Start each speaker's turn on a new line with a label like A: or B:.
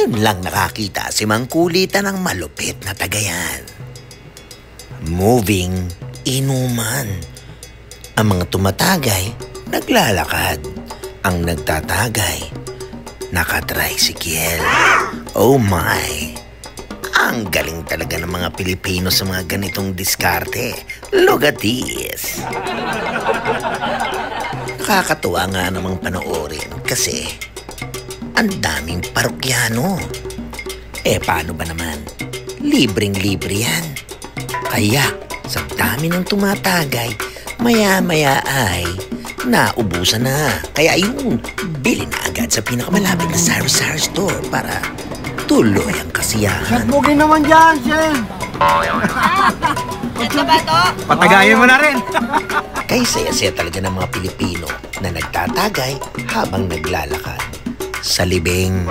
A: Ngayon lang nakakita si Mang Kulitan ng malupit na tagayan. Moving inuman. Ang mga tumatagay, naglalakad. Ang nagtatagay, nakatricycle. Oh my! Ang galing talaga ng mga Pilipino sa mga ganitong diskarte. Look at this! Nakakatuwa nga namang panoorin kasi ang daming parokyano. Paano ba naman? Libreng-libre yan. Kaya sa dami ng tumatagay, maya-maya ay naubusan na. Kaya yun, bili na agad sa pinakamalapit na sari-sari store para tuloy ang kasiyahan.
B: Bugin naman dyan, Shen.
C: Ito ba to?
B: Patagayin mo na rin.
A: Kaya saya-saya talaga ng mga Pilipino na nagtatagay habang naglalakad sa libing.